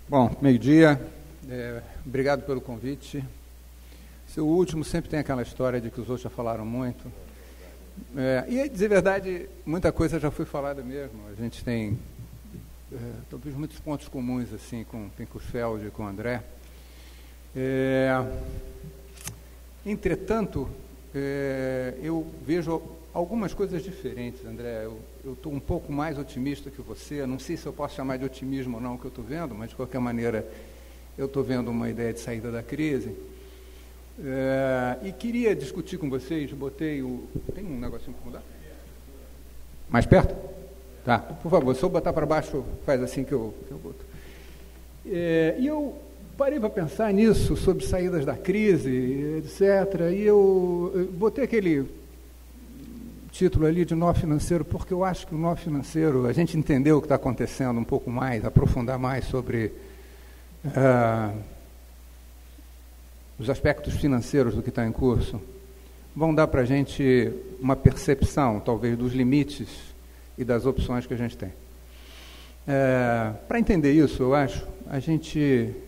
Bom, meio-dia, obrigado pelo convite. Seu último sempre tem aquela história de que os outros já falaram muito. E, dizer a verdade, muita coisa já foi falada mesmo. A gente tem, talvez, muitos pontos comuns assim, com o Pinkelfeld e com o André. Entretanto, eu vejo algumas coisas diferentes, André. Eu estou um pouco mais otimista que você. Não sei se eu posso chamar de otimismo ou não o que eu estou vendo, mas, de qualquer maneira, eu estou vendo uma ideia de saída da crise. E queria discutir com vocês, Tem um negocinho para mudar? Mais perto? Tá, por favor, se eu botar para baixo, faz assim que eu boto. E eu parei para pensar nisso, sobre saídas da crise, etc. E eu botei aquele título ali de nó financeiro, porque eu acho que o nó financeiro, a gente entendeu o que está acontecendo um pouco mais, aprofundar mais sobre os aspectos financeiros do que está em curso, vão dar para a gente uma percepção, talvez, dos limites e das opções que a gente tem. Para entender isso, eu acho,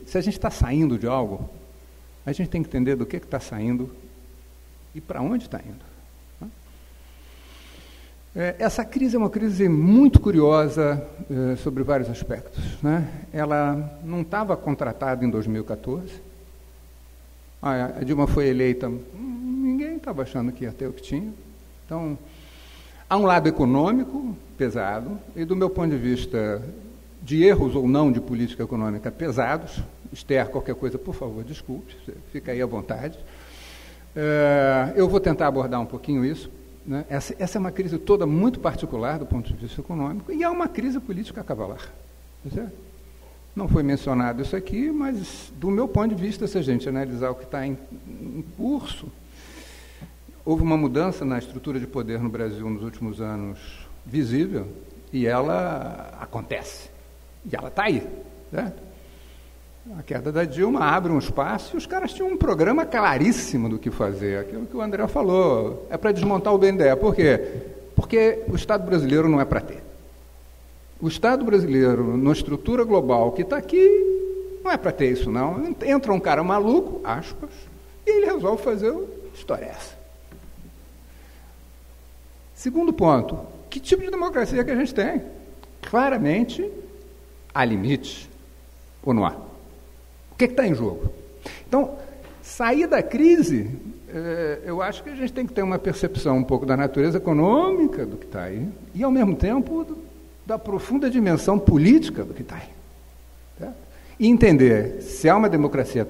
se a gente está saindo de algo, a gente tem que entender do que está saindo e para onde está indo. Essa crise é uma crise muito curiosa sobre vários aspectos, né? Ela não estava contratada em 2014. A Dilma foi eleita, ninguém estava achando que ia ter o que tinha. Então, há um lado econômico pesado, e do meu ponto de vista, de erros ou não de política econômica pesados. Esther, qualquer coisa, por favor, desculpe, fica aí à vontade. Eu vou tentar abordar um pouquinho isso. Né? Essa é uma crise toda muito particular do ponto de vista econômico, e é uma crise política cavalar. Certo? Não foi mencionado isso aqui, mas, do meu ponto de vista, se a gente analisar o que está em curso, houve uma mudança na estrutura de poder no Brasil nos últimos anos visível, e ela acontece. E ela está aí. Certo? A queda da Dilma abre um espaço e os caras tinham um programa claríssimo do que fazer. Aquilo que o André falou, é para desmontar o BNDES. Por quê? Porque o Estado brasileiro não é para ter. O Estado brasileiro, na estrutura global que está aqui, não é para ter isso, não. Entra um cara maluco, aspas, e ele resolve fazer história essa. Segundo ponto, que tipo de democracia que a gente tem? Claramente, há limites, ou não há? O que está em jogo? Então, sair da crise, eu acho que a gente tem que ter uma percepção um pouco da natureza econômica do que está aí, e, ao mesmo tempo, da profunda dimensão política do que está aí. Certo? E entender se há uma democracia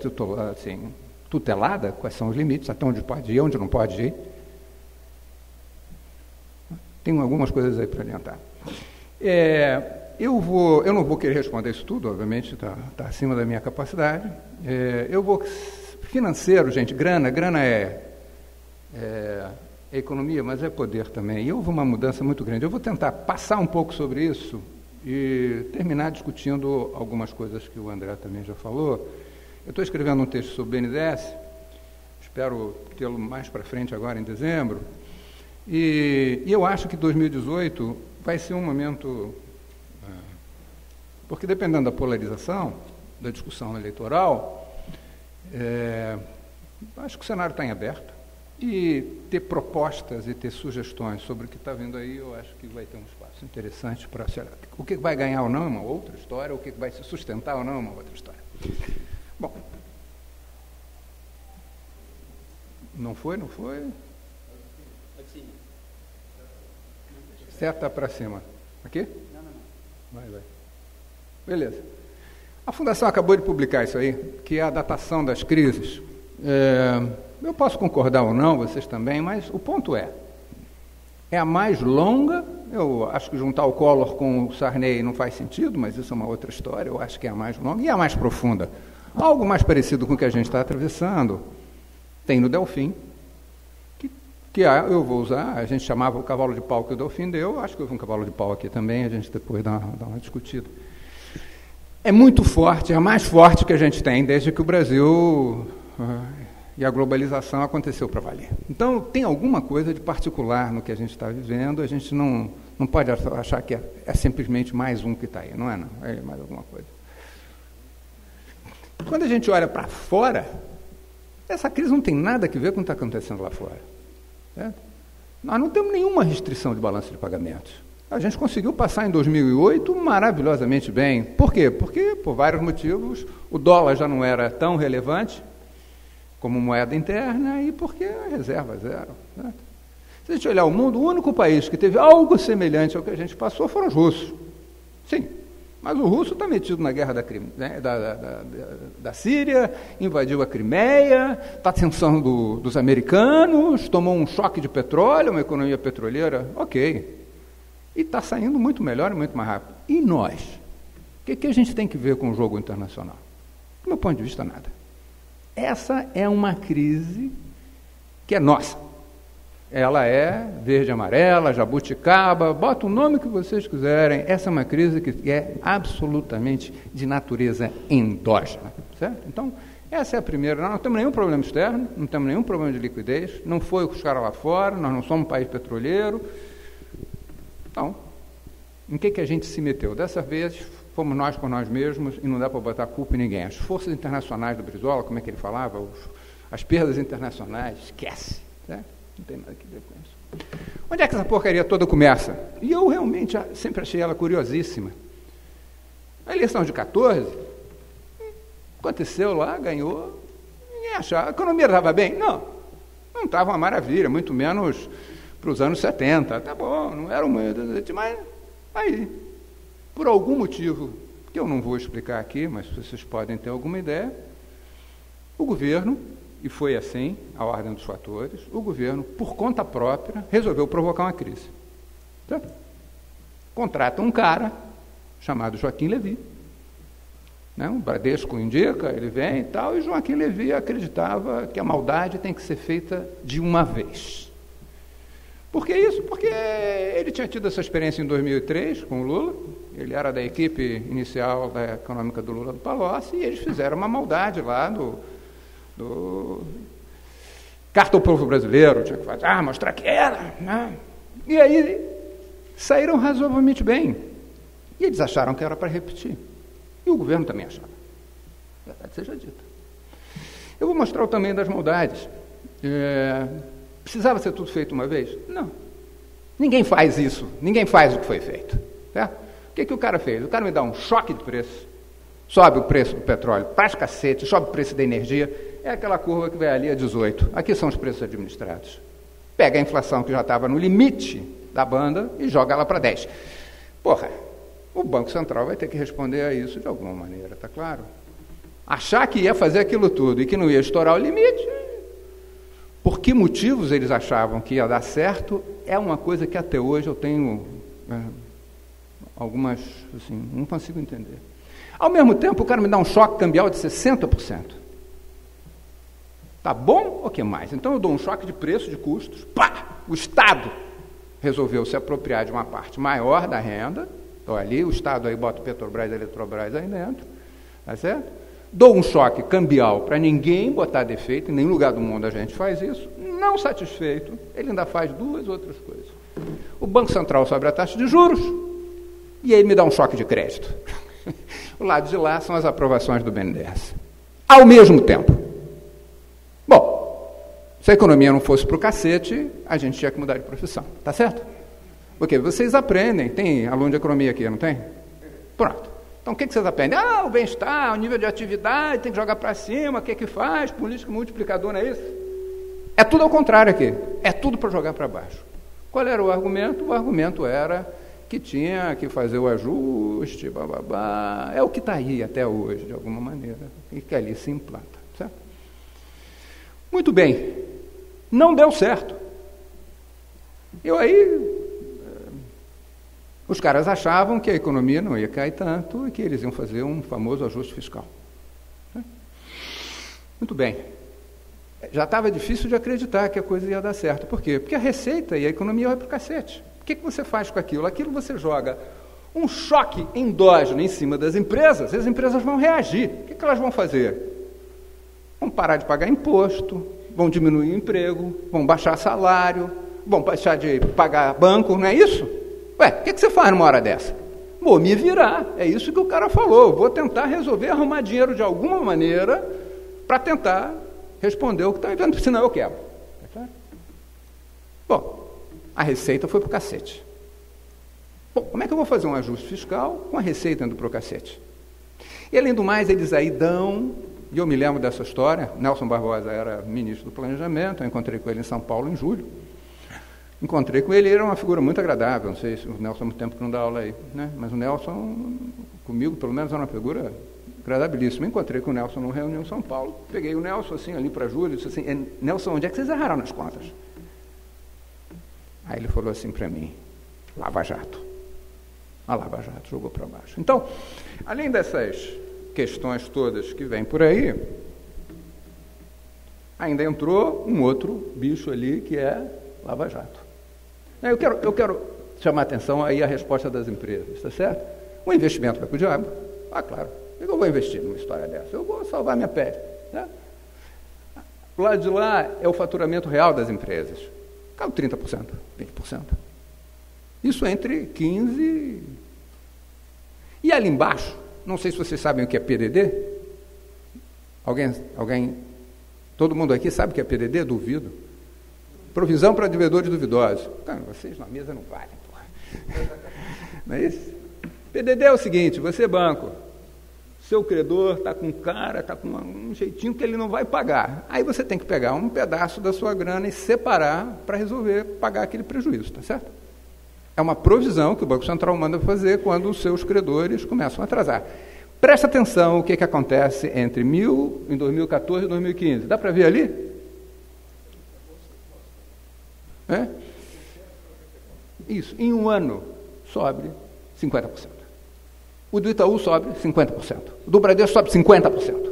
tutelada, quais são os limites, até onde pode ir, onde não pode ir. Tem algumas coisas aí para adiantar. Eu não vou querer responder isso tudo, obviamente, está acima da minha capacidade. Financeiro, gente, grana é economia, mas é poder também. E houve uma mudança muito grande. Eu vou tentar passar um pouco sobre isso e terminar discutindo algumas coisas que o André também já falou. Eu estou escrevendo um texto sobre o BNDES, espero tê-lo mais para frente agora em dezembro, e eu acho que 2018 vai ser um momento... Porque, dependendo da polarização da discussão eleitoral, acho que o cenário está em aberto, e ter propostas e ter sugestões sobre o que está vindo aí, eu acho que vai ter um espaço interessante para... O que vai ganhar ou não é uma outra história, o que vai se sustentar ou não é uma outra história. Bom, não foi? Seta para cima. Aqui? Não. Vai. Beleza. A Fundação acabou de publicar isso aí, que é a datação das crises. Eu posso concordar ou não, vocês também, mas o ponto é a mais longa. Eu acho que juntar o Collor com o Sarney não faz sentido, mas isso é uma outra história. Eu acho que é a mais longa e a mais profunda. Algo mais parecido com o que a gente está atravessando tem no Delfim, que eu vou usar, a gente chamava o cavalo de pau que o Delfim deu, acho que houve um cavalo de pau aqui também, a gente depois dá uma discutida. É muito forte, é a mais forte que a gente tem desde que o Brasil e a globalização aconteceu para valer. Então, tem alguma coisa de particular no que a gente está vivendo, a gente não pode achar que é simplesmente mais um que está aí, não é mais alguma coisa. Quando a gente olha para fora, essa crise não tem nada a ver com o que está acontecendo lá fora. Certo? Nós não temos nenhuma restrição de balanço de pagamentos. A gente conseguiu passar em 2008 maravilhosamente bem. Por quê? Porque, por vários motivos, o dólar já não era tão relevante como moeda interna e porque a reserva é zero. Certo? Se a gente olhar o mundo, o único país que teve algo semelhante ao que a gente passou foram os russos. Sim. Mas o russo está metido na guerra da Síria, invadiu a Crimeia, está tensando dos americanos, tomou um choque de petróleo, uma economia petroleira, ok. E está saindo muito melhor e muito mais rápido. E nós? O que a gente tem que ver com o jogo internacional? Do meu ponto de vista, nada. Essa é uma crise que é nossa. Ela é verde, amarela, jabuticaba, bota o nome que vocês quiserem. Essa é uma crise que é absolutamente de natureza endógena, certo? Então, essa é a primeira. Nós não temos nenhum problema externo, não temos nenhum problema de liquidez, não foi os caras lá fora, nós não somos um país petroleiro. Então, em que a gente se meteu? Dessa vez, fomos nós por nós mesmos e não dá para botar culpa em ninguém. As forças internacionais do Brizola, como é que ele falava? As perdas internacionais, esquece, certo? Não tem nada a ver com isso. Onde é que essa porcaria toda começa? E eu realmente sempre achei ela curiosíssima. A eleição de 14, aconteceu lá, ganhou, ninguém achava. A economia estava bem? Não estava uma maravilha, muito menos para os anos 70. Tá bom, não era uma... Mas aí, por algum motivo, que eu não vou explicar aqui, mas vocês podem ter alguma ideia, o governo... E foi assim, a ordem dos fatores, o governo, por conta própria, resolveu provocar uma crise. Certo? Contrata um cara chamado Joaquim Levy. Né? O Bradesco indica, ele vem e tal, e Joaquim Levy acreditava que a maldade tem que ser feita de uma vez. Por que isso? Porque ele tinha tido essa experiência em 2003 com o Lula, ele era da equipe inicial da econômica do Lula do Palocci, e eles fizeram uma maldade lá do Carta ao Povo Brasileiro, tinha que fazer, mostrar que era, né? E aí saíram razoavelmente bem. E eles acharam que era para repetir. E o governo também achava. Verdade seja dita. Eu vou mostrar o tamanho das maldades. Precisava ser tudo feito uma vez? Não. Ninguém faz isso. Ninguém faz o que foi feito. Certo? O que o cara fez? O cara me dá um choque de preço. Sobe o preço do petróleo, faz cacete, sobe o preço da energia. É aquela curva que vai ali a 18. Aqui são os preços administrados. Pega a inflação que já estava no limite da banda e joga ela para 10. Porra, o Banco Central vai ter que responder a isso de alguma maneira, tá claro? Achar que ia fazer aquilo tudo e que não ia estourar o limite, por que motivos eles achavam que ia dar certo, é uma coisa que até hoje eu tenho algumas, assim, não consigo entender. Ao mesmo tempo, o cara me dá um choque cambial de 60%. Tá bom ou que mais? Então eu dou um choque de preço, de custos. Pá! O Estado resolveu se apropriar de uma parte maior da renda. Então ali o Estado aí bota o Petrobras e a Eletrobras aí dentro. Tá certo? Dou um choque cambial para ninguém botar defeito. Em nenhum lugar do mundo a gente faz isso. Não satisfeito, ele ainda faz duas outras coisas. O Banco Central sobe a taxa de juros e ele me dá um choque de crédito. O lado de lá são as aprovações do BNDES. Ao mesmo tempo. Bom, se a economia não fosse para o cacete, a gente tinha que mudar de profissão. Tá certo? Porque vocês aprendem. Tem aluno de economia aqui, não tem? Pronto. Então, o que vocês aprendem? O bem-estar, o nível de atividade, tem que jogar para cima, o que faz? Política multiplicador, não é isso? É tudo ao contrário aqui. É tudo para jogar para baixo. Qual era o argumento? O argumento era que tinha que fazer o ajuste, bababá. É o que está aí até hoje, de alguma maneira, e que ali se implanta. Certo? Muito bem. Não deu certo. Os caras achavam que a economia não ia cair tanto e que eles iam fazer um famoso ajuste fiscal. Muito bem. Já estava difícil de acreditar que a coisa ia dar certo. Por quê? Porque a receita e a economia vai para o cacete. O que você faz com aquilo? Aquilo você joga um choque endógeno em cima das empresas, e as empresas vão reagir. O que elas vão fazer? Vão parar de pagar imposto, vão diminuir o emprego, vão baixar salário, vão deixar de pagar banco, não é isso? Ué, o que você faz numa hora dessa? vou me virar. É isso que o cara falou. Vou tentar resolver, arrumar dinheiro de alguma maneira para tentar responder o que está vendo, senão eu quebro. É claro? Bom, a receita foi para o cacete. Bom, como é que eu vou fazer um ajuste fiscal com a receita indo para o cacete? E, além do mais, eles aí dão, e eu me lembro dessa história, Nelson Barbosa era ministro do Planejamento, eu encontrei com ele em São Paulo em julho. Encontrei com ele, ele era uma figura muito agradável, não sei se o Nelson há muito tempo que não dá aula aí, né? Mas o Nelson, comigo, pelo menos, era uma figura agradabilíssima. Encontrei com o Nelson numa reunião em São Paulo, peguei o Nelson assim, ali para julho, e disse assim, Nelson, onde é que vocês erraram nas contas? Aí ele falou assim para mim, Lava Jato. A Lava Jato jogou para baixo. Então, além dessas questões todas que vêm por aí, ainda entrou um outro bicho ali, que é Lava Jato. Eu quero chamar a atenção aí a resposta das empresas, está certo? O investimento vai para o diabo. Ah, claro. Eu vou investir numa história dessa. Eu vou salvar minha pele. Tá? O lado de lá é o faturamento real das empresas. Caiu 30%, 20%. Isso entre 15%. E ali embaixo, não sei se vocês sabem o que é PDD. Alguém? Todo mundo aqui sabe o que é PDD? Duvido. Provisão para devedores duvidosos. Cara, vocês na mesa não valem, porra. Não é isso? PDD é o seguinte, você é banco, seu credor está com cara, está com um jeitinho que ele não vai pagar. Aí você tem que pegar um pedaço da sua grana e separar para resolver pagar aquele prejuízo, tá certo? É uma provisão que o Banco Central manda fazer quando os seus credores começam a atrasar. Presta atenção o que acontece entre em 2014 e 2015. Dá para ver ali? É? Isso, em um ano sobe 50%. O do Itaú sobe 50%. O do Bradesco sobe 50%.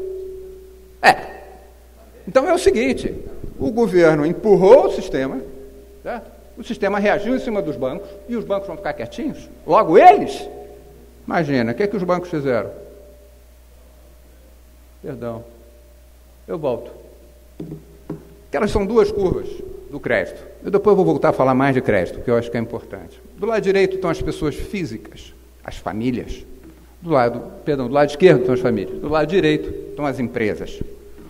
Então é o seguinte, o governo empurrou o sistema, certo? O sistema reagiu em cima dos bancos, e os bancos vão ficar quietinhos? Logo eles? Imagina, o que é que os bancos fizeram? Perdão, eu volto. Aquelas são duas curvas do crédito. Eu depois vou voltar a falar mais de crédito, que eu acho que é importante. Do lado direito estão as pessoas físicas, as famílias. Do lado esquerdo estão as famílias. Do lado direito estão as empresas.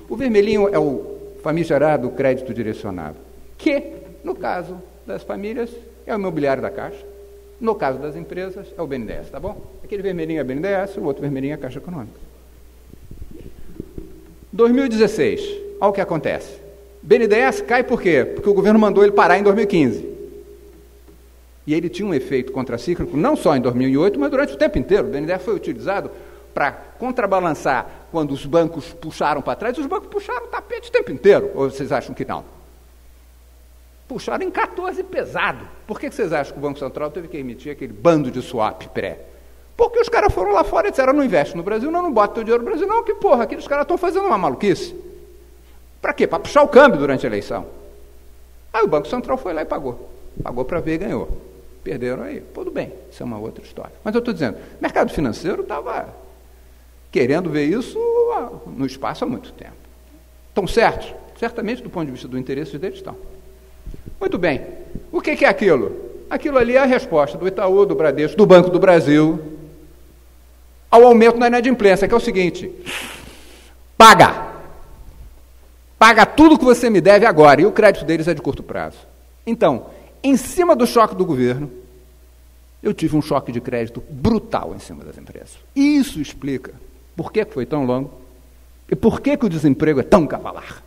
O vermelhinho é o famigerado crédito direcionado, que, no caso das famílias, é o imobiliário da Caixa. No caso das empresas, é o BNDES, tá bom? Aquele vermelhinho é o BNDES, o outro vermelhinho é a Caixa Econômica. 2016, olha o que acontece. BNDES cai por quê? Porque o governo mandou ele parar em 2015. E ele tinha um efeito contracíclico, não só em 2008, mas durante o tempo inteiro. O BNDES foi utilizado para contrabalançar quando os bancos puxaram para trás. Os bancos puxaram o tapete o tempo inteiro. Ou vocês acham que não? Puxaram em 14 pesado. Por que vocês acham que o Banco Central teve que emitir aquele bando de swap pré? Porque os caras foram lá fora e disseram, não investe no Brasil, não bota teu dinheiro no Brasil, não, que porra, aqueles caras estão fazendo uma maluquice. Para quê? Para puxar o câmbio durante a eleição. Aí o Banco Central foi lá e pagou. Pagou para ver e ganhou. Perderam aí. Tudo bem, isso é uma outra história. Mas eu estou dizendo, o mercado financeiro estava querendo ver isso no espaço há muito tempo. Estão certos? Certamente, do ponto de vista do interesse deles, estão. Muito bem. O que é aquilo? Aquilo ali é a resposta do Itaú, do Bradesco, do Banco do Brasil, ao aumento da inadimplência, que é o seguinte: paga tudo que você me deve agora, e o crédito deles é de curto prazo. Então, em cima do choque do governo, eu tive um choque de crédito brutal em cima das empresas. Isso explica por que foi tão longo e por que o desemprego é tão cavalar.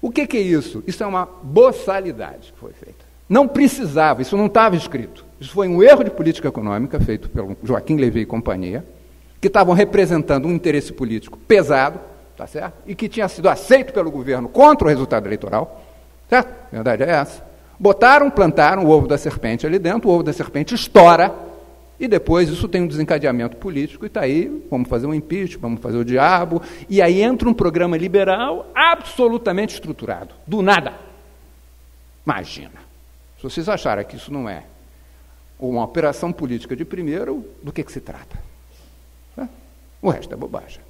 O que é isso? Isso é uma boçalidade que foi feita. Não precisava, isso não estava escrito. Isso foi um erro de política econômica feito pelo Joaquim Levy e companhia, que estavam representando um interesse político pesado, tá certo? E que tinha sido aceito pelo governo contra o resultado eleitoral, certo? A verdade é essa. Plantaram o ovo da serpente ali dentro, o ovo da serpente estoura, e depois isso tem um desencadeamento político, e está aí, vamos fazer um impeachment, vamos fazer o diabo, e aí entra um programa liberal absolutamente estruturado, do nada. Imagina, se vocês acharem que isso não é uma operação política de primeiro, do que se trata? O resto é bobagem.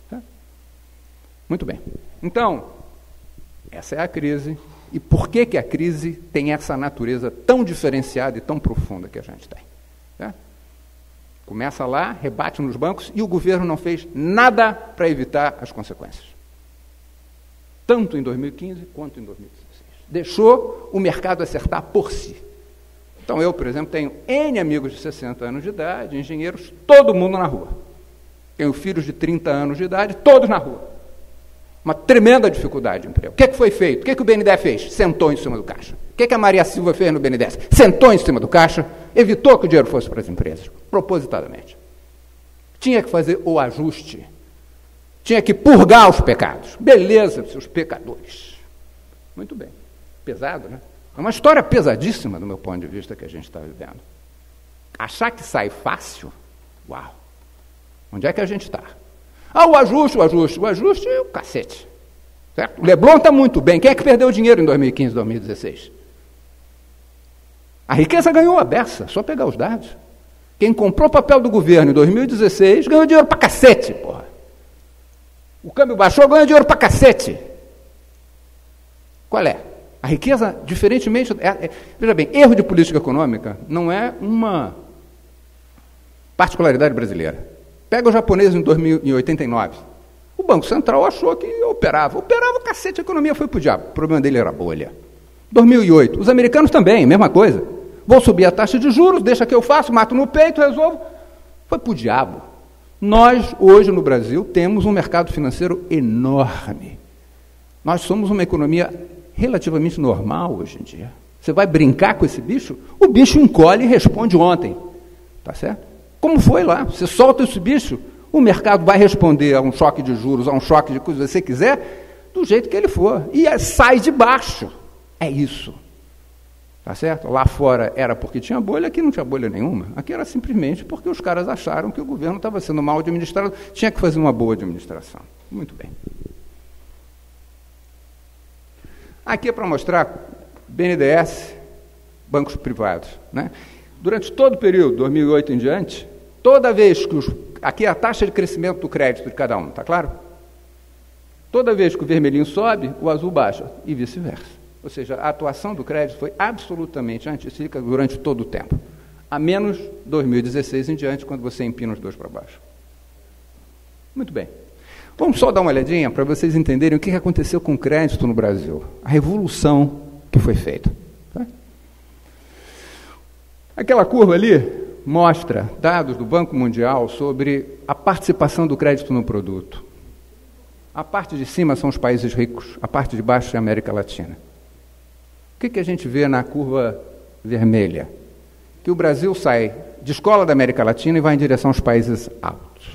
Muito bem. Então, essa é a crise e por que a crise tem essa natureza tão diferenciada e tão profunda que a gente tem. Certo? Começa lá, rebate nos bancos, e o governo não fez nada para evitar as consequências. Tanto em 2015 quanto em 2016. Deixou o mercado acertar por si. Então eu, por exemplo, tenho N amigos de 60 anos de idade, engenheiros, todo mundo na rua. Tenho filhos de 30 anos de idade, todos na rua. Uma tremenda dificuldade de emprego. O que foi feito? O que o BNDES fez? Sentou em cima do caixa. O que a Maria Silva fez no BNDES? Sentou em cima do caixa, evitou que o dinheiro fosse para as empresas, propositadamente. Tinha que fazer o ajuste. Tinha que purgar os pecados. Beleza, seus pecadores. Muito bem. Pesado, né? É uma história pesadíssima, do meu ponto de vista, que a gente está vivendo. Achar que sai fácil? Uau! Onde é que a gente está? O ajuste, é o cacete. Certo? O Leblon está muito bem. Quem é que perdeu dinheiro em 2015, 2016? A riqueza ganhou a beça, só pegar os dados. Quem comprou papel do governo em 2016 ganhou dinheiro pra cacete, porra. O câmbio baixou, ganhou dinheiro pra cacete. Qual é? A riqueza, diferentemente... veja bem, erro de política econômica não é uma particularidade brasileira. Pega o japonês em 1989. O Banco Central achou que operava. Operava o cacete, a economia foi pro diabo. O problema dele era a bolha. 2008, os americanos também, mesma coisa. Vou subir a taxa de juros, deixa que eu faço, mato no peito, resolvo. Foi pro diabo. Nós, hoje no Brasil, temos um mercado financeiro enorme. Nós somos uma economia relativamente normal hoje em dia. Você vai brincar com esse bicho? O bicho encolhe e responde ontem. Tá certo? Como foi lá? Você solta esse bicho, o mercado vai responder a um choque de juros, a um choque de coisa que você quiser, do jeito que ele for. E sai de baixo. É isso. Tá certo? Lá fora era porque tinha bolha, aqui não tinha bolha nenhuma. Aqui era simplesmente porque os caras acharam que o governo estava sendo mal administrado, tinha que fazer uma boa administração. Muito bem. Aqui é para mostrar BNDES, bancos privados. Né? Durante todo o período, 2008 em diante, toda vez que aqui é a taxa de crescimento do crédito de cada um, está claro? Toda vez que o vermelhinho sobe, o azul baixa, e vice-versa. Ou seja, a atuação do crédito foi absolutamente anticíclica durante todo o tempo. A menos 2016 em diante, quando você empina os dois para baixo. Muito bem. Vamos só dar uma olhadinha para vocês entenderem o que aconteceu com o crédito no Brasil. A revolução que foi feita. Tá? Aquela curva ali mostra dados do Banco Mundial sobre a participação do crédito no produto. A parte de cima são os países ricos, a parte de baixo é a América Latina. O que a gente vê na curva vermelha? Que o Brasil sai de escola da América Latina e vai em direção aos países altos.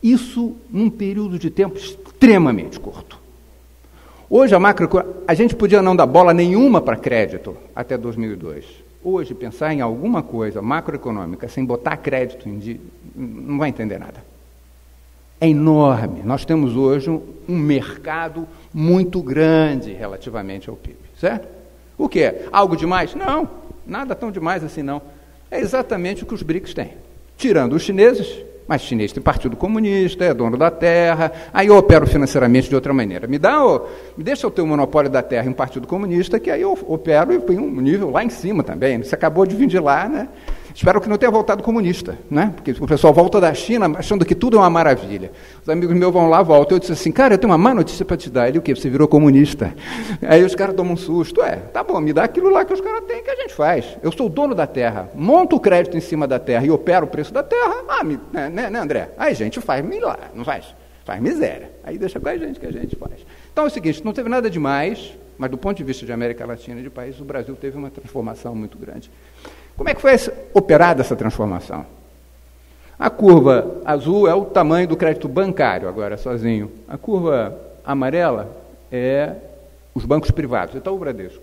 Isso num período de tempo extremamente curto. Hoje a gente podia não dar bola nenhuma para crédito até 2002. Hoje, pensar em alguma coisa macroeconômica sem botar crédito não vai entender nada. É enorme. Nós temos hoje um mercado muito grande relativamente ao PIB, certo? O que é? Algo demais? Não, nada tão demais assim não. É exatamente o que os BRICS têm. Tirando os chineses, mas chinês tem partido comunista, é dono da terra, aí eu opero financeiramente de outra maneira. Me deixa eu ter o monopólio da terra em um partido comunista, que aí eu opero e põe um nível lá em cima também. Você acabou de vir de lá, né? Espero que não tenha voltado comunista, né? Porque o pessoal volta da China achando que tudo é uma maravilha. Os amigos meus vão lá, voltam. Eu disse assim, cara, eu tenho uma má notícia para te dar. Ele, o quê? Você virou comunista. Aí os caras tomam um susto. Tá bom, me dá aquilo lá que os caras têm, que a gente faz. Eu sou o dono da terra, monto o crédito em cima da terra e opero o preço da terra. Né, André? Aí a gente faz milagre, não faz? Faz miséria. Aí deixa com a gente que a gente faz. Então é o seguinte, não teve nada demais, mas do ponto de vista de América Latina e de países, o Brasil teve uma transformação muito grande. Como é que foi operada essa transformação? A curva azul é o tamanho do crédito bancário, agora, sozinho. A curva amarela é os bancos privados, Itaú Bradesco.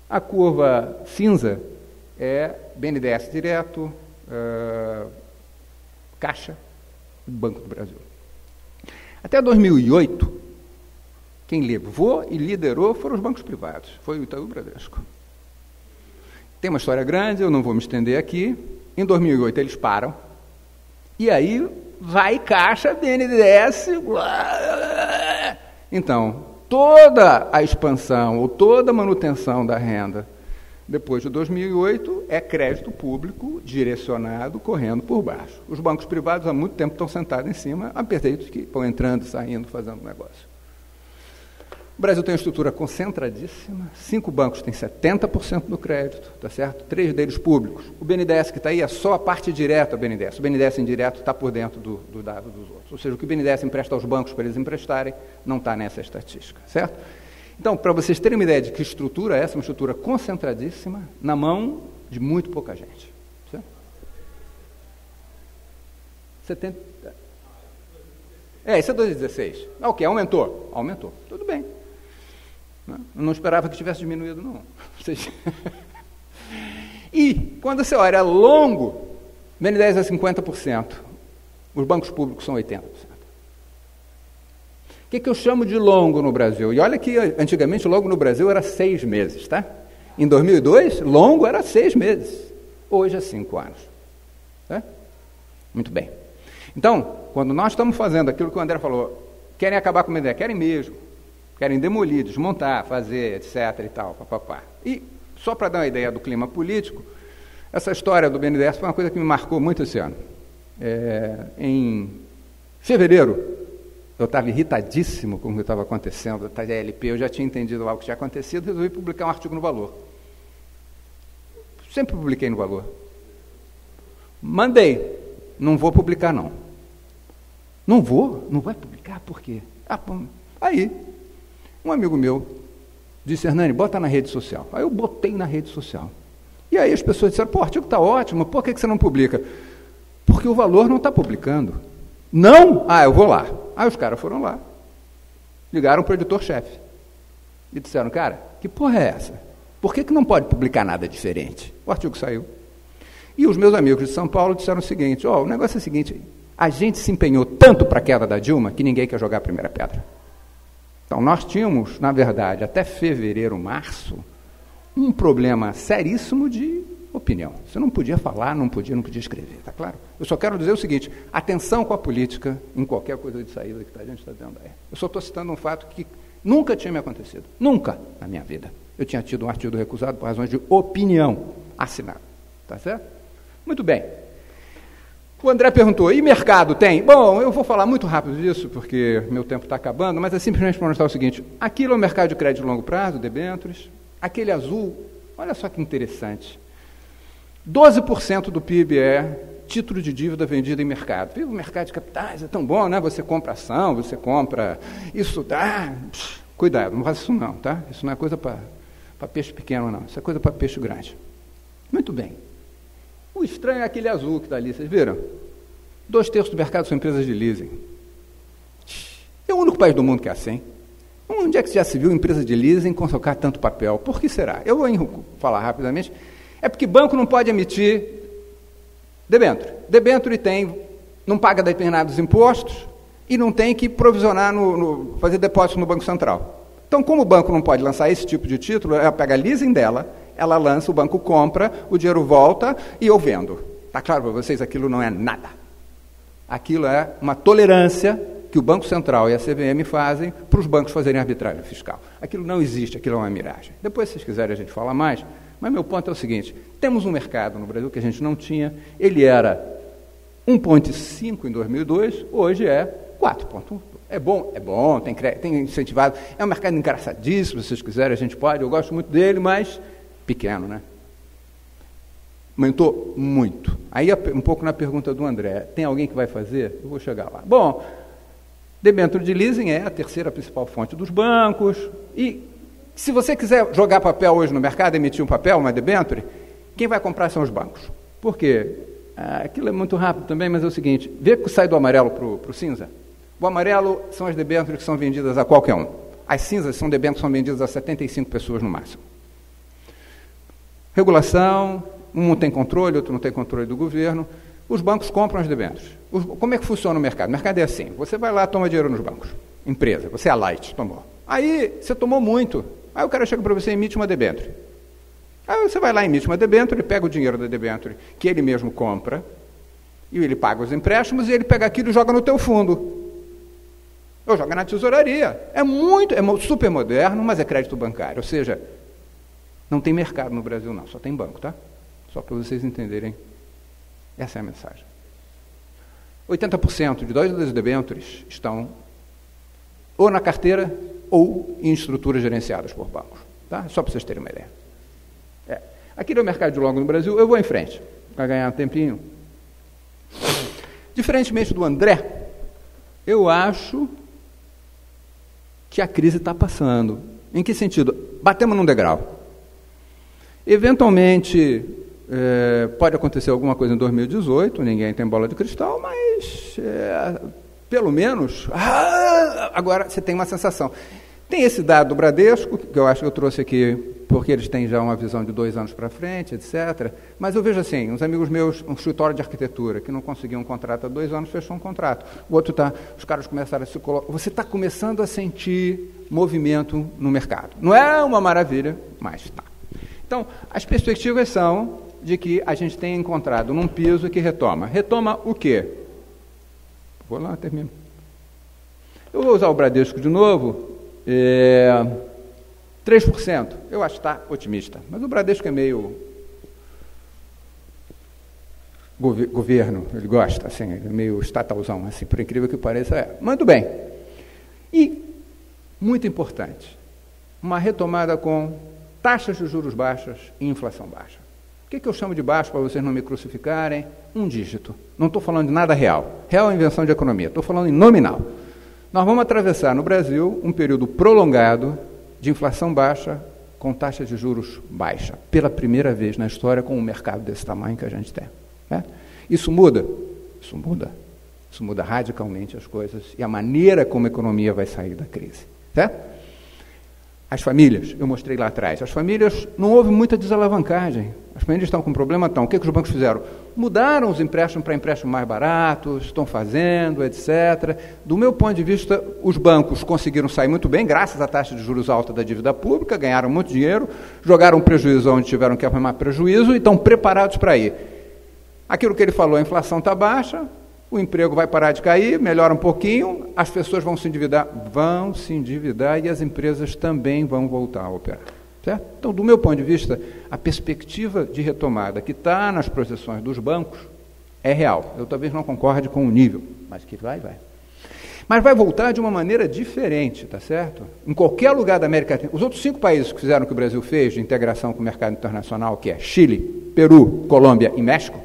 A curva cinza é BNDES direto, Caixa, Banco do Brasil. Até 2008, quem levou e liderou foram os bancos privados, foi o Itaú Bradesco. Tem uma história grande, eu não vou me estender aqui. Em 2008 eles param, e aí vai Caixa, BNDES. Então, toda a expansão ou toda a manutenção da renda depois de 2008 é crédito público direcionado, correndo por baixo. Os bancos privados há muito tempo estão sentados em cima, apesar de que estão entrando, saindo, fazendo negócio. O Brasil tem uma estrutura concentradíssima, 5 bancos têm 70% do crédito, tá certo? 3 deles públicos. O BNDES que está aí é só a parte direta do BNDES. O BNDES indireto está por dentro do dado dos outros. Ou seja, o que o BNDES empresta aos bancos para eles emprestarem não está nessa estatística, certo? Então, para vocês terem uma ideia de que estrutura é essa, uma estrutura concentradíssima, na mão de muito pouca gente. Certo? 70... isso é 2016. Ok, aumentou. Aumentou. Tudo bem. Eu não esperava que tivesse diminuído, não. E, quando você olha longo, o BNDES é 50%. Os bancos públicos são 80%. O que eu chamo de longo no Brasil? E olha que, antigamente, longo no Brasil era 6 meses, tá? Em 2002, longo era 6 meses. Hoje é 5 anos. Tá? Muito bem. Então, quando nós estamos fazendo aquilo que o André falou, querem acabar com a ideia, querem mesmo, querem demolir, desmontar, fazer, etc. e tal, papapá. E, só para dar uma ideia do clima político, essa história do BNDES foi uma coisa que me marcou muito esse ano. Em fevereiro, eu estava irritadíssimo com o que estava acontecendo, da TLP, eu já tinha entendido algo que tinha acontecido, resolvi publicar um artigo no Valor. Sempre publiquei no Valor. Mandei. Não vou publicar, não. Não vou? Não vai publicar? Por quê? Aí, um amigo meu disse, Hernani, bota na rede social. Aí eu botei na rede social. E aí as pessoas disseram, o artigo está ótimo, por que você não publica? Porque o Valor não está publicando. Não? Eu vou lá. Aí os caras foram lá, ligaram para o editor-chefe e disseram, cara, que porra é essa? Por que não pode publicar nada diferente? O artigo saiu. E os meus amigos de São Paulo disseram o seguinte, o negócio é o seguinte, a gente se empenhou tanto para a queda da Dilma que ninguém quer jogar a primeira pedra. Então, nós tínhamos, na verdade, até fevereiro, março, um problema seríssimo de opinião. Você não podia falar, não podia escrever, tá claro? Eu só quero dizer o seguinte, atenção com a política em qualquer coisa de saída que a gente está dizendo aí. Eu só estou citando um fato que nunca tinha me acontecido, nunca na minha vida. Eu tinha tido um artigo recusado por razões de opinião assinado, tá certo? Muito bem. O André perguntou, e mercado tem? Bom, eu vou falar muito rápido disso, porque meu tempo está acabando, mas é simplesmente para mostrar o seguinte, aquilo é o mercado de crédito de longo prazo, debêntures, aquele azul, olha só que interessante, 12% do PIB é título de dívida vendido em mercado. O mercado de capitais é tão bom, né? Você compra ação, você compra... Isso dá... Cuidado, não faz isso não, tá? Isso não é coisa para peixe pequeno, não. Isso é coisa para peixe grande. Muito bem. O estranho é aquele azul que está ali, vocês viram? 2/3 do mercado são empresas de leasing. É o único país do mundo que é assim. Onde é que já se viu empresa de leasing colocar tanto papel? Por que será? Eu vou falar rapidamente... É porque banco não pode emitir debênture. Debênture não paga determinados impostos e não tem que provisionar, fazer depósito no Banco Central. Então, como o banco não pode lançar esse tipo de título, ela pega a leasing dela, ela lança, o banco compra, o dinheiro volta e eu vendo. Está claro para vocês? Aquilo não é nada. Aquilo é uma tolerância que o Banco Central e a CVM fazem para os bancos fazerem arbitragem fiscal. Aquilo não existe, aquilo é uma miragem. Depois, se vocês quiserem, a gente fala mais. Mas meu ponto é o seguinte, temos um mercado no Brasil que a gente não tinha, ele era 1,5 em 2002, hoje é 4,1. É bom, tem incentivado, é um mercado engraçadíssimo, se vocês quiserem, a gente pode, eu gosto muito dele, mas pequeno, né? Aumentou muito. Aí, um pouco na pergunta do André, tem alguém que vai fazer? Eu vou chegar lá. Bom, debênture de leasing é a terceira principal fonte dos bancos, e se você quiser jogar papel hoje no mercado, emitir um papel, uma debênture, quem vai comprar são os bancos. Por quê? Aquilo é muito rápido também, mas é o seguinte, vê que sai do amarelo para o cinza. O amarelo são as debêntures que são vendidas a qualquer um. As cinzas são debêntures que são vendidas a 75 pessoas no máximo. Regulação, um tem controle, outro não tem controle do governo. Os bancos compram as debêntures. Como é que funciona o mercado? O mercado é assim, você vai lá, toma dinheiro nos bancos. Empresa, você é a Light, tomou. Aí, você tomou muito. Aí o cara chega para você e emite uma debênture. Aí você vai lá e emite uma debênture, pega o dinheiro da debênture que ele mesmo compra, e ele paga os empréstimos, e ele pega aquilo e joga no teu fundo. ou joga na tesouraria. É super moderno, mas é crédito bancário. Ou seja, não tem mercado no Brasil, não, só tem banco, tá? Só para vocês entenderem. Essa é a mensagem. 80% de das debêntures estão ou na carteira ou em estruturas gerenciadas por bancos. Tá? Só para vocês terem uma ideia. Aqui no mercado de longo no Brasil, eu vou em frente, para ganhar um tempinho. Diferentemente do André, eu acho que a crise está passando. Em que sentido? Batemos num degrau. Eventualmente, pode acontecer alguma coisa em 2018, ninguém tem bola de cristal, mas pelo menos, agora você tem uma sensação. Tem esse dado do Bradesco, que eu acho que eu trouxe aqui, porque eles têm já uma visão de 2 anos para frente, etc. Mas eu vejo assim, uns amigos meus, um escritório de arquitetura, que não conseguiam um contrato há 2 anos, fechou um contrato. O outro os caras começaram a se colocar. Você está começando a sentir movimento no mercado. Não é uma maravilha, mas está. Então, as perspectivas são de que a gente tenha encontrado num piso que retoma. Retoma o quê? Vou lá, termino. Eu vou usar o Bradesco de novo. 3%, eu acho que está otimista, mas o Bradesco é meio governo, ele gosta, assim, é meio estatalzão, assim, por incrível que pareça, Muito bem. E, muito importante, uma retomada com taxas de juros baixas e inflação baixa. O que eu chamo de baixo, para vocês não me crucificarem? 1 dígito. Não estou falando de nada real. Real é invenção de economia, estou falando em nominal. Nós vamos atravessar no Brasil um período prolongado de inflação baixa com taxa de juros baixa, pela primeira vez na história com um mercado desse tamanho que a gente tem. Isso muda? Isso muda. Isso muda radicalmente as coisas e a maneira como a economia vai sair da crise. Certo? As famílias, eu mostrei lá atrás, as famílias, não houve muita desalavancagem. As famílias estão com problema, estão. O que os bancos fizeram? Mudaram os empréstimos para empréstimos mais baratos, estão fazendo, etc. Do meu ponto de vista, os bancos conseguiram sair muito bem, graças à taxa de juros alta da dívida pública, ganharam muito dinheiro, jogaram prejuízo onde tiveram que arrumar prejuízo e estão preparados para ir. Aquilo que ele falou, a inflação está baixa, o emprego vai parar de cair, melhora um pouquinho, as pessoas vão se endividar e as empresas também vão voltar a operar. Certo? Então, do meu ponto de vista, a perspectiva de retomada que está nas projeções dos bancos é real. Eu talvez não concorde com o nível, mas que vai. Mas vai voltar de uma maneira diferente, tá certo? Em qualquer lugar da América Latina. Os outros 5 países que fizeram o que o Brasil fez de integração com o mercado internacional, que é Chile, Peru, Colômbia e México,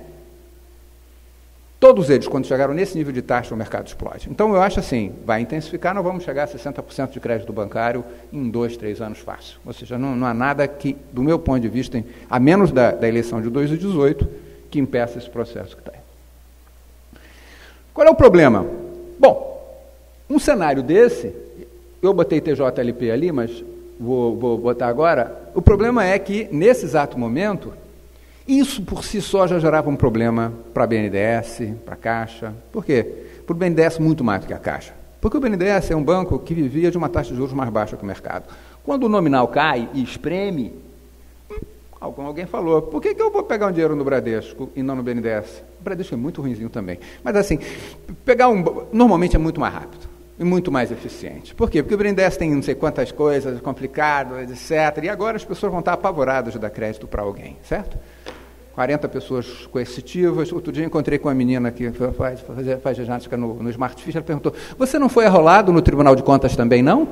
todos eles, quando chegaram nesse nível de taxa, o mercado explode. Então, eu acho assim, vai intensificar, nós vamos chegar a 60% de crédito bancário em 2, 3 anos fácil. Ou seja, não há nada que, do meu ponto de vista, a menos da eleição de 2018, que impeça esse processo que está aí. Qual é o problema? Bom, um cenário desse, eu botei TJLP ali, mas vou botar agora, o problema é que, nesse exato momento, isso por si só já gerava um problema para a BNDES, para a Caixa. Por quê? Para o BNDES muito mais do que a Caixa. Porque o BNDES é um banco que vivia de uma taxa de juros mais baixa que o mercado. Quando o nominal cai e espreme, alguém falou, por que eu vou pegar um dinheiro no Bradesco e não no BNDES? O Bradesco é muito ruinzinho também. Mas assim, normalmente é muito mais rápido e muito mais eficiente. Por quê? Porque o BNDES tem não sei quantas coisas complicadas, etc. E agora as pessoas vão estar apavoradas de dar crédito para alguém, certo? 40 pessoas coercitivas. Outro dia encontrei com uma menina que faz ginástica no Smart Fish, ela perguntou, você não foi arrolado no Tribunal de Contas também, não?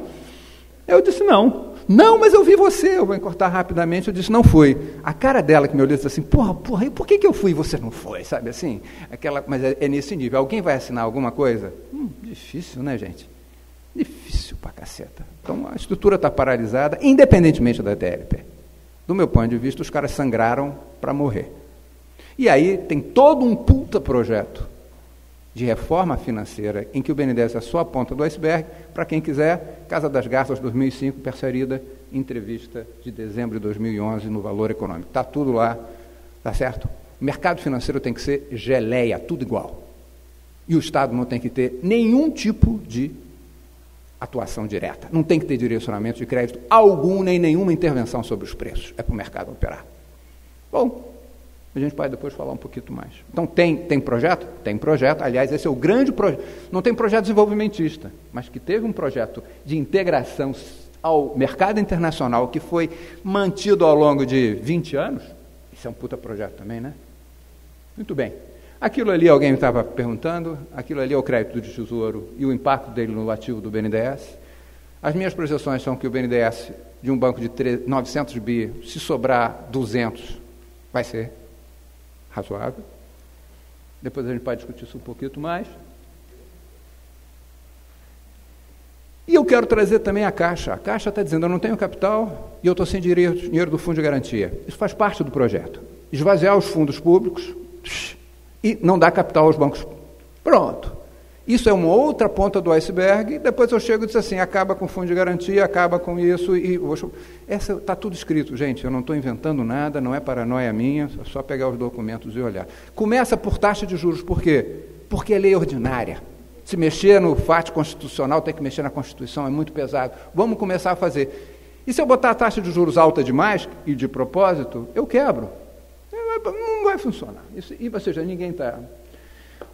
Eu disse, não. Não, mas eu vi você. Eu vou encurtar rapidamente. Eu disse, não fui. A cara dela que me olhou disse assim, porra, e por que eu fui e você não foi? Sabe assim? Mas é nesse nível. Alguém vai assinar alguma coisa? Difícil, né, gente? Difícil pra caceta. Então, a estrutura está paralisada, independentemente da TLP. Do meu ponto de vista, os caras sangraram para morrer. E aí tem todo um puta projeto de reforma financeira em que o BNDES é só a ponta do iceberg. Para quem quiser, Casa das Garças 2005, Perseguida, entrevista de dezembro de 2011 no Valor Econômico. Está tudo lá, tá certo? O mercado financeiro tem que ser geleia, tudo igual. E o Estado não tem que ter nenhum tipo de atuação direta. Não tem que ter direcionamento de crédito algum, nem nenhuma intervenção sobre os preços. É para o mercado operar. Bom, A gente pode depois falar um pouquinho mais. Então, tem projeto? Tem projeto. Aliás, esse é o grande projeto. Não tem projeto desenvolvimentista, mas que teve um projeto de integração ao mercado internacional que foi mantido ao longo de 20 anos. Isso é um puta projeto também, né? Muito bem. Aquilo ali, alguém estava perguntando, aquilo ali é o crédito de tesouro e o impacto dele no ativo do BNDES. As minhas projeções são que o BNDES, de um banco de 900 bi, se sobrar 200, vai ser razoável. Depois a gente pode discutir isso um pouquinho mais. E eu quero trazer também a Caixa. A Caixa está dizendo, eu não tenho capital e eu estou sem dinheiro do Fundo de Garantia. Isso faz parte do projeto. Esvaziar os fundos públicos e não dar capital aos bancos. Pronto. Isso é uma outra ponta do iceberg. Depois eu chego e digo assim, acaba com o Fundo de Garantia, acaba com isso. Está tudo escrito, gente. Eu não estou inventando nada, não é paranoia minha, é só pegar os documentos e olhar. Começa por taxa de juros. Por quê? Porque é lei ordinária. Se mexer no fato constitucional, tem que mexer na Constituição, é muito pesado. Vamos começar a fazer. E se eu botar a taxa de juros alta demais, e de propósito, eu quebro. Não vai funcionar. Ou seja, ninguém está...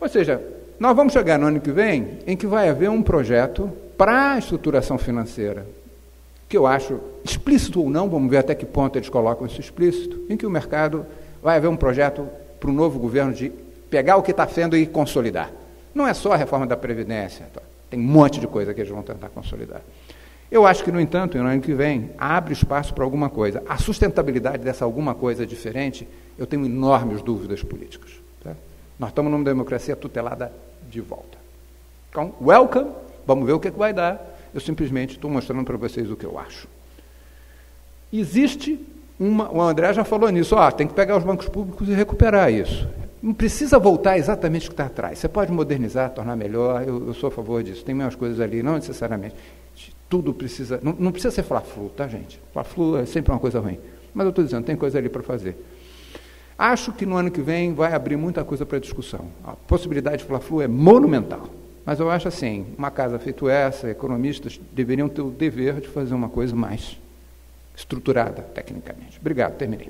Ou seja, nós vamos chegar no ano que vem em que vai haver um projeto para a estruturação financeira, que eu acho, explícito ou não, vamos ver até que ponto eles colocam isso explícito, em que o mercado vai haver um projeto para o novo governo de pegar o que está sendo e consolidar. Não é só a reforma da Previdência, tá? Tem um monte de coisa que eles vão tentar consolidar. Eu acho que, no entanto, no ano que vem, abre espaço para alguma coisa. A sustentabilidade dessa alguma coisa diferente, eu tenho enormes dúvidas políticas. Tá? Nós estamos numa democracia tutelada de volta. Então, welcome, vamos ver o que vai dar. Eu simplesmente estou mostrando para vocês o que eu acho. Existe o André já falou nisso, tem que pegar os bancos públicos e recuperar isso. Não precisa voltar exatamente o que está atrás. Você pode modernizar, tornar melhor, eu sou a favor disso. Tem menos coisas ali, não necessariamente. Tudo precisa... Não precisa ser Fla-Flu, tá, gente? Fla-Flu é sempre uma coisa ruim. Mas eu estou dizendo, tem coisa ali para fazer. Acho que no ano que vem vai abrir muita coisa para discussão. A possibilidade de Fla-Flu é monumental. Mas eu acho assim, uma casa feita essa, economistas deveriam ter o dever de fazer uma coisa mais estruturada, tecnicamente. Obrigado, terminei.